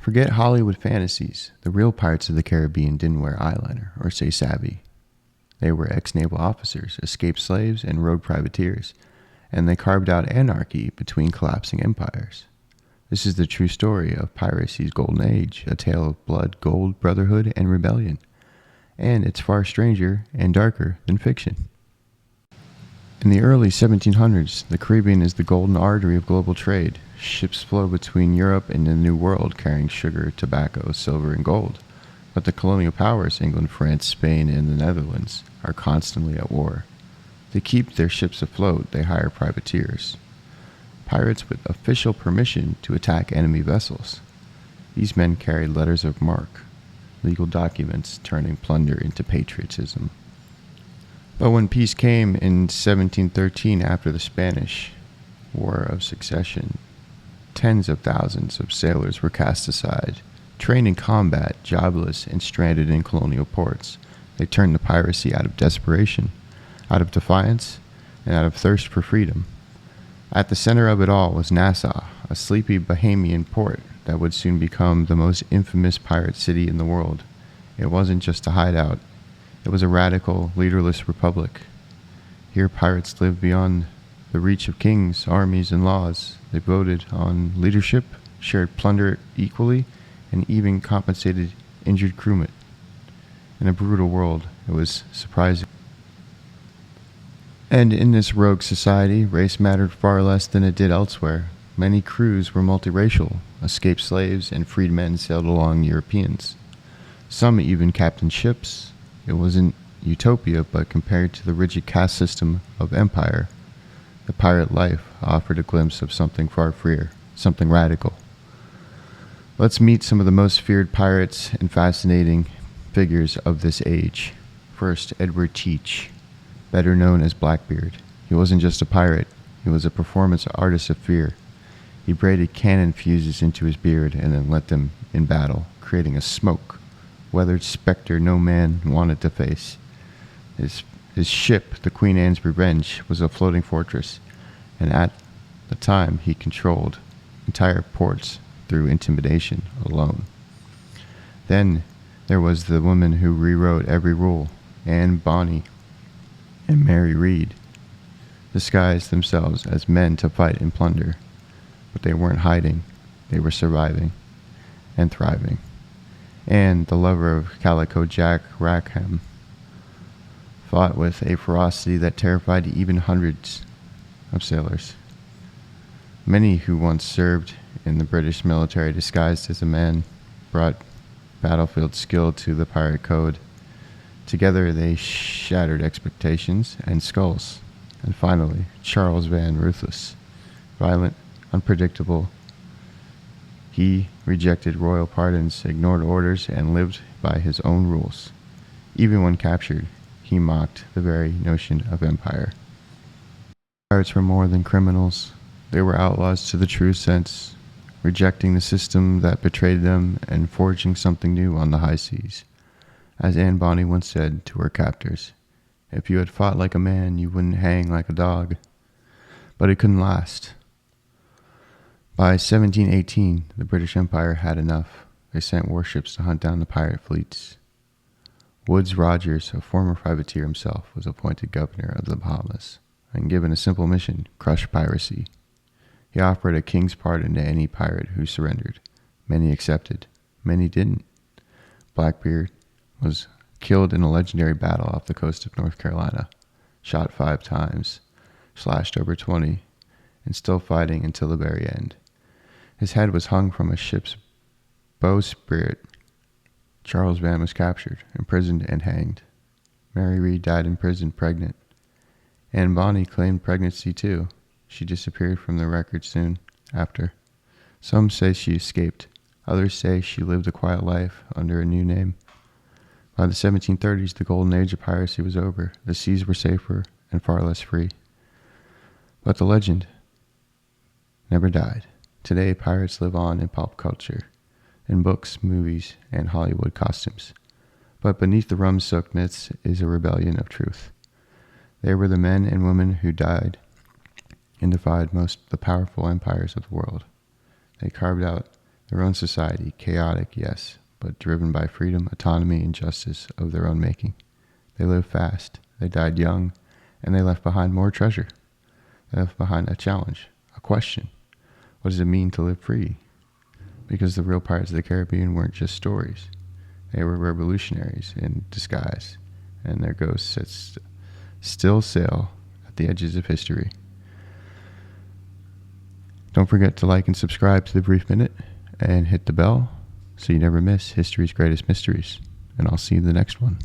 Forget Hollywood fantasies. The real Pirates of the Caribbean didn't wear eyeliner or say savvy. They were ex-naval officers, escaped slaves, and rogue privateers, and they carved out anarchy between collapsing empires. This is the true story of piracy's golden age, a tale of blood, gold, brotherhood, and rebellion. And it's far stranger and darker than fiction. In the early 1700s, the Caribbean is the golden artery of global trade. Ships flow between Europe and the New World carrying sugar, tobacco, silver, and gold. But the colonial powers, England, France, Spain, and the Netherlands, are constantly at war. To keep their ships afloat, they hire privateers, pirates with official permission to attack enemy vessels. These men carried letters of marque, legal documents turning plunder into patriotism. But when peace came in 1713 after the Spanish War of Succession, tens of thousands of sailors were cast aside, trained in combat, jobless, and stranded in colonial ports. They turned to piracy out of desperation, out of defiance, and out of thirst for freedom. At the center of it all was Nassau, a sleepy Bahamian port that would soon become the most infamous pirate city in the world. It wasn't just a hideout. It was a radical, leaderless republic. Here pirates lived beyond the reach of kings, armies, and laws. They voted on leadership, shared plunder equally, and even compensated injured crewmen. In a brutal world, it was surprising. And in this rogue society, race mattered far less than it did elsewhere. Many crews were multiracial. Escaped slaves and freed men sailed along Europeans. Some even captained ships. It wasn't utopia, but compared to the rigid caste system of empire, the pirate life offered a glimpse of something far freer, something radical. Let's meet some of the most feared pirates and fascinating figures of this age. First, Edward Teach, better known as Blackbeard. He wasn't just a pirate, he was a performance artist of fear. He braided cannon fuses into his beard and then lit them in battle, creating a smoke, weathered specter no man wanted to face. His ship, the Queen Anne's Revenge, was a floating fortress, and at the time he controlled entire ports through intimidation alone. Then there was the woman who rewrote every rule, Bonny and Mary Read, disguised themselves as men to fight and plunder, but they weren't hiding, they were surviving and thriving. And the lover of Calico Jack Rackham fought with a ferocity that terrified even hundreds of sailors. Many who once served in the British military disguised as a man brought battlefield skill to the pirate code. Together they shattered expectations and skulls. And finally, Charles Vane, ruthless, violent, unpredictable. He rejected royal pardons, ignored orders, and lived by his own rules. Even when captured, he mocked the very notion of empire. Pirates were more than criminals. They were outlaws to the true sense, rejecting the system that betrayed them and forging something new on the high seas. As Bonny once said to her captors, "If you had fought like a man, you wouldn't hang like a dog." But it couldn't last. By 1718, the British Empire had enough. They sent warships to hunt down the pirate fleets. Woodes Rogers, a former privateer himself, was appointed governor of the Bahamas and given a simple mission: crush piracy. He offered a king's pardon to any pirate who surrendered. Many accepted, many didn't. Blackbeard was killed in a legendary battle off the coast of North Carolina, shot 5 times, slashed over 20, and still fighting until the very end. His head was hung from a ship's bowsprit. Charles Vane was captured, imprisoned, and hanged. Mary Read died in prison pregnant. And Bonny claimed pregnancy too. She disappeared from the record soon after. Some say she escaped. Others say she lived a quiet life under a new name. By the 1730s, the golden age of piracy was over. The seas were safer and far less free. But the legend never died. Today, pirates live on in pop culture, in books, movies, and Hollywood costumes. But beneath the rum-soaked myths is a rebellion of truth. They were the men and women who died and defied most of the powerful empires of the world. They carved out Their own society, chaotic, yes, but driven by freedom, autonomy, and justice of their own making. They lived fast, they died young, and they left behind more treasure. They left behind a challenge, a question. What does it mean to live free? Because the real Pirates of the Caribbean weren't just stories. They were revolutionaries in disguise, and their ghosts still sail at the edges of history. Don't forget to like and subscribe to The Brief Minute and hit the bell so you never miss history's greatest mysteries. And I'll see you in the next one.